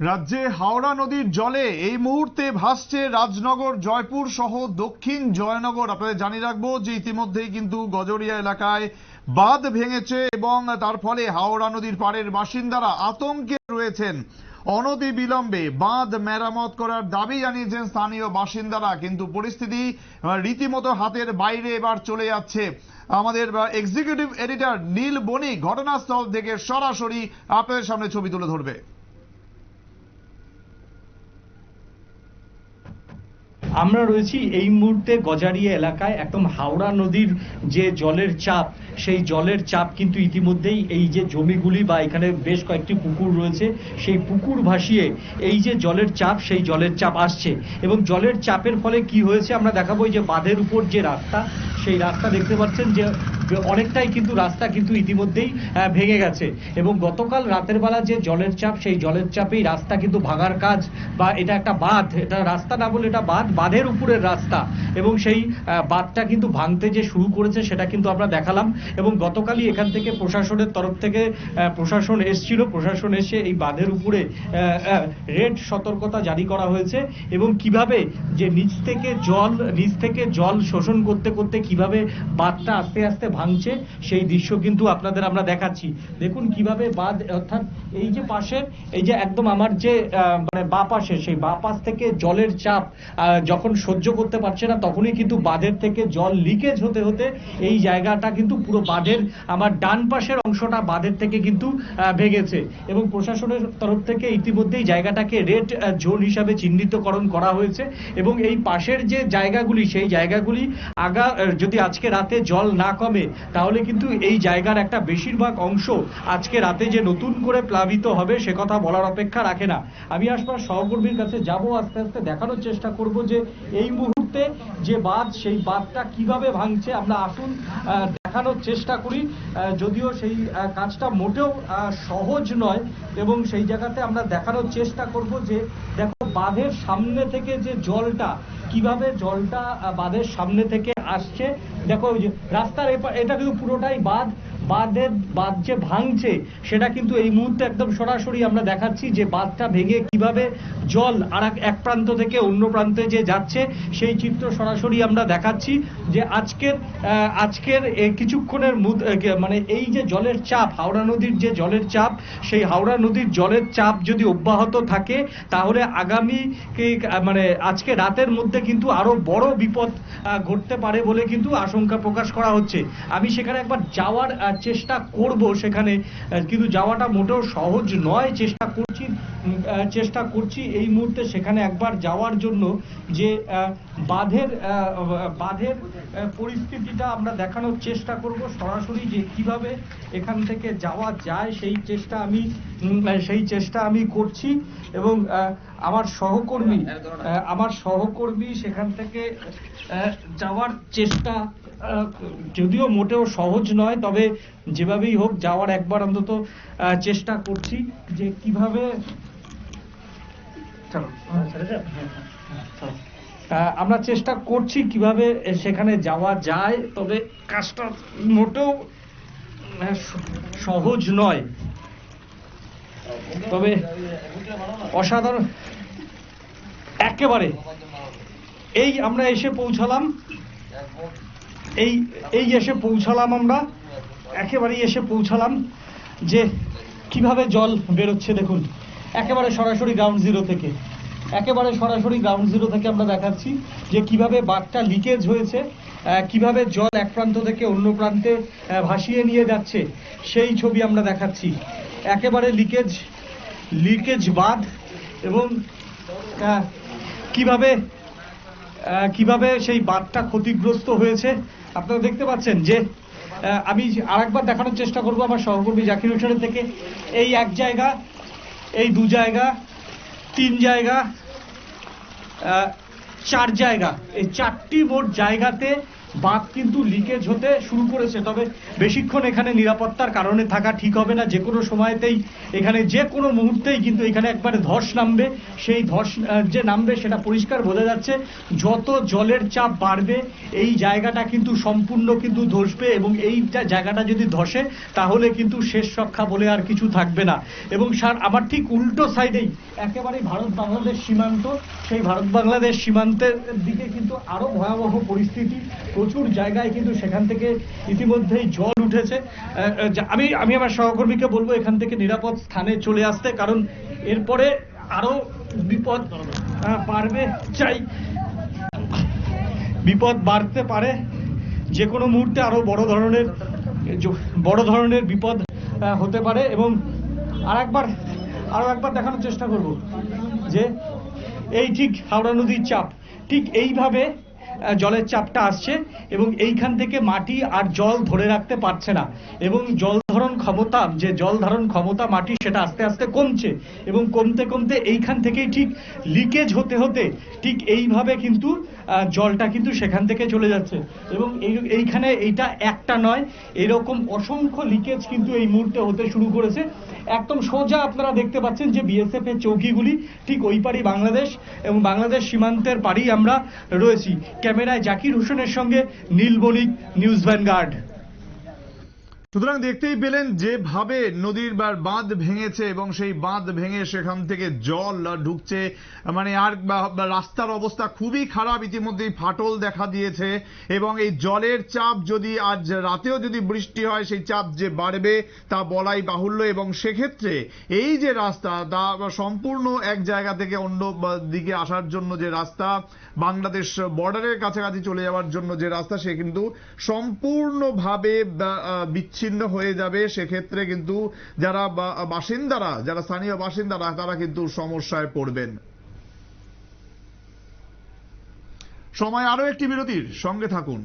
রাজ্যে হাওড়া নদীর জলে এই মুহূর্তে ভাসছে রাজনগর, জয়পুর সহ দক্ষিণ জয়নগর। আপনাদের জানিয়ে রাখবো যে ইতিমধ্যেই কিন্তু গজরিয়া এলাকায় বাঁধ ভেঙেছে এবং তার ফলে হাওড়া নদীর পাড়ের বাসিন্দারা আতঙ্কে রয়েছেন। অনতিবিলম্বে বাঁধ মেরামত করার দাবি জানিয়েছেন স্থানীয় বাসিন্দারা, কিন্তু পরিস্থিতি রীতিমতো হাতের বাইরে এবার চলে যাচ্ছে। আমাদের এক্সিকিউটিভ এডিটর নীল বণিক ঘটনাস্থল থেকে সরাসরি আপনাদের সামনে ছবি তুলে ধরবে। আমরা রয়েছি এই মুহূর্তে গজারিয়া এলাকায়। একদম হাওড়া নদীর যে জলের চাপ, সেই জলের চাপ কিন্তু ইতিমধ্যেই এই যে জমিগুলি বা এখানে বেশ কয়েকটি পুকুর রয়েছে, সেই পুকুর ভাসিয়ে এই যে জলের চাপ, সেই জলের চাপ আসছে। এবং জলের চাপের ফলে কি হয়েছে আমরা দেখাবো। যে বাঁধের উপর যে রাস্তা, সেই রাস্তা দেখতে পাচ্ছেন যে অনেকটাই কিন্তু রাস্তা কিন্তু ইতিমধ্যেই ভেঙে গেছে। এবং গতকাল রাতের বেলা যে জলের চাপ, সেই জলের চাপেই রাস্তা কিন্তু ভাঙার কাজ, বা এটা একটা বাঁধ, এটা রাস্তা না বলে এটা বাঁধ, বাঁধের উপরের রাস্তা। এবং সেই বাঁধটা কিন্তু ভাঙতে যে শুরু করেছে সেটা কিন্তু আমরা দেখালাম। এবং গতকালই এখান থেকে প্রশাসনের তরফ থেকে প্রশাসন এসেছিল, প্রশাসন এসে এই বাঁধের উপরে রেড সতর্কতা জারি করা হয়েছে। এবং কিভাবে যে নিচ থেকে জল শোষণ করতে করতে কিভাবে বাঁধটা আস্তে আস্তে ভাঙছে, সেই দৃশ্য কিন্তু আপনাদের আমরা দেখাচ্ছি। দেখুন কিভাবে বাঁধ, অর্থাৎ এই যে পাশের, এই যে একদম আমার যে মানে বাঁ পাশে, সেই বাঁ পাশ থেকে জলের চাপ যখন সহ্য করতে পারছে না, তখনই কিন্তু বাঁধের থেকে জল লিকেজ হতে হতে এই জায়গাটা কিন্তু পুরো বাঁধের আমার ডান পাশের অংশটা বাঁধের থেকে কিন্তু ভেঙেছে। এবং প্রশাসনের তরফ থেকে ইতিমধ্যেই জায়গাটাকে রেড জোন হিসাবে চিহ্নিতকরণ করা হয়েছে। এবং এই পাশের যে জায়গাগুলি, সেই জায়গাগুলি যদি আজকে রাতে জল না কমে, তাহলে কিন্তু এই জায়গার একটা বেশিরভাগ অংশ আজকে রাতে যে নতুন করে প্লাবিত হবে সে কথা বলার অপেক্ষা রাখে না। আমি আসবার সহকর্মীর কাছে যাব, আস্তে আস্তে দেখানোর চেষ্টা করব যে এই মুহূর্তে যে বাঁধ, সেই বাঁধটা কিভাবে ভাঙছে। আমরা আসুন দেখানোর চেষ্টা করি, যদিও সেই কাজটা মোটেও সহজ নয়। এবং সেই জায়গাতে আমরা দেখানোর চেষ্টা করব যে দেখো বাঁধের সামনে থেকে যে জলটা, কিভাবে জলটা বাঁধের সামনে থেকে আসছে। দেখো রাস্তার এটা কিন্তু পুরোটাই বাঁধ, বাঁধ যে ভাঙছে সেটা কিন্তু এই মুহূর্তে একদম সরাসরি আমরা দেখাচ্ছি যে বাঁধটা ভেঙে কিভাবে জল আর এক প্রান্ত থেকে অন্য প্রান্তে যে যাচ্ছে, সেই চিত্র সরাসরি আমরা দেখাচ্ছি। যে আজকের কিছুক্ষণের মানে এই যে জলের চাপ, হাওড়া নদীর যে জলের চাপ, সেই হাওড়া নদীর জলের চাপ যদি অব্যাহত থাকে, তাহলে আগামী মানে আজকে রাতের মধ্যে কিন্তু আরো বড় বিপদ ঘটতে পারে বলে কিন্তু আশঙ্কা প্রকাশ করা হচ্ছে। আমি সেখানে একবার যাওয়ার চেষ্টা করব সেখানে, কিন্তু যাওয়াটা মোটেও সহজ নয়। চেষ্টা করছি এই মুহূর্তে সেখানে একবার যাওয়ার জন্য, যে বাঁধের পরিস্থিতিটা আমরা দেখানোর চেষ্টা করব সরাসরি, যে কিভাবে এখান থেকে যাওয়া যায় সেই চেষ্টা আমি করছি। এবং আমার সহকর্মী সেখান থেকে যাওয়ার চেষ্টা, যদিও মোটেও সহজ নয়, তবে যেভাবেই হোক যাওয়ার একবার অন্তত চেষ্টা করছি যে কিভাবে। আমরা চেষ্টা করছি কিভাবে সেখানে যাওয়া যায়, তবে কাজটা মোটেও সহজ নয়, তবে অসাধারণ একেবারে। এই আমরা এসে পৌঁছালাম, আমরা একেবারেই এসে পৌঁছালাম। যে কিভাবে জল বেরোচ্ছে দেখুন, একেবারে সরাসরি গ্রাউন্ড জিরো থেকে আমরা দেখাচ্ছি যে কিভাবে বাঁধটা লিকেজ হয়েছে, কিভাবে জল এক প্রান্ত থেকে অন্য প্রান্তে ভাসিয়ে নিয়ে যাচ্ছে, সেই ছবি আমরা দেখাচ্ছি। একেবারে লিকেজ বাঁধ। এবং কিভাবে সেই বাঁধটা ক্ষতিগ্রস্ত হয়েছে আপনারা দেখতে পাচ্ছেন। যে আমি আরেকবার দেখানোর চেষ্টা করব আমার সহকর্মী জাকির হোসেনের থেকে। এই এক জায়গা, এই দু জায়গা, 3 জায়গা, 4 জায়গা, এই 4টি মোট জায়গাতে বাঁধ কিন্তু লিকেজ হতে শুরু করেছে। তবে বেশিক্ষণ এখানে নিরাপত্তার কারণে থাকা ঠিক হবে না, যে কোনো সময়তেই এখানে যে কোনো মুহূর্তেই কিন্তু এখানে একবারে ধস নামবে। সেই ধস যে নামবে সেটা পরিষ্কার বোঝা যাচ্ছে। যত জলের চাপ বাড়বে এই জায়গাটা কিন্তু সম্পূর্ণ কিন্তু ধসবে, এবং এই জায়গাটা যদি ধসে তাহলে কিন্তু শেষ রক্ষা বলে আর কিছু থাকবে না। এবং আমার ঠিক উল্টো সাইডেই একেবারে ভারত বাংলাদেশ সীমান্ত, সেই ভারত বাংলাদেশ সীমান্তের দিকে কিন্তু আরো ভয়াবহ পরিস্থিতি। প্রচুর জায়গায় কিন্তু সেখান থেকে ইতিমধ্যেই জল উঠেছে। আমি আমার সহকর্মীকে বলবো এখান থেকে নিরাপদ স্থানে চলে আসতে, কারণ এরপরে আরো বিপদ বাড়বে, বিপদ বাড়তে পারে। যে কোনো মুহূর্তে আরো বড় ধরনের বিপদ হতে পারে। এবং আরো একবার দেখানোর চেষ্টা করব যে এই ঠিক হাওড়া নদীর চাপ ঠিক এইভাবে জলের চাপটা আসছে, এবং এইখান থেকে মাটি আর জল ধরে রাখতে পারছে না, এবং জল ধারণ ক্ষমতা মাটি সেটা আস্তে আস্তে কমছে, এবং কমতে এইখান থেকেই ঠিক লিকেজ হতে ঠিক এইভাবে কিন্তু জলটা কিন্তু সেখান থেকে চলে যাচ্ছে। এবং এইখানে এইটা একটা নয়, এরকম অসংখ্য লিকেজ কিন্তু এই মুহূর্তে হতে শুরু করেছে। একদম সোজা আপনারা দেখতে পাচ্ছেন যে বিএসএফ এর চৌকিগুলি ঠিক ওই পারি বাংলাদেশ, এবং বাংলাদেশ সীমান্তের পারি আমরা রয়েছি। ক্যামেরায় জাকির হোসেনের সঙ্গে নীল বণিক, নিউজ ভ্যানগার্ড। সুতরাং দেখতেই পেলেন যেভাবে নদীর বাঁধ ভেঙেছে এবং সেই বাঁধ ভেঙে সেখান থেকে জল ঢুকছে, মানে আর রাস্তার অবস্থা খুবই খারাপ। ইতিমধ্যেই ফাটল দেখা দিয়েছে, এবং এই জলের চাপ যদি আজ রাতেও যদি বৃষ্টি হয় সেই চাপ যে বাড়বে তা বলাই বাহুল্য। এবং সেক্ষেত্রে এই যে রাস্তা তা সম্পূর্ণ এক জায়গা থেকে অন্য দিকে আসার জন্য যে রাস্তা, বাংলাদেশ বর্ডারের কাছাকাছি চলে যাওয়ার জন্য যে রাস্তা, সে কিন্তু সম্পূর্ণভাবে বিচ্ছিন্ন হয়ে যাবে। সেক্ষেত্রে কিন্তু যারা স্থানীয় বাসিন্দারা তারা কিন্তু সমস্যায় পড়বেন। সময় আরো একটি বিরতির, সঙ্গে থাকুন।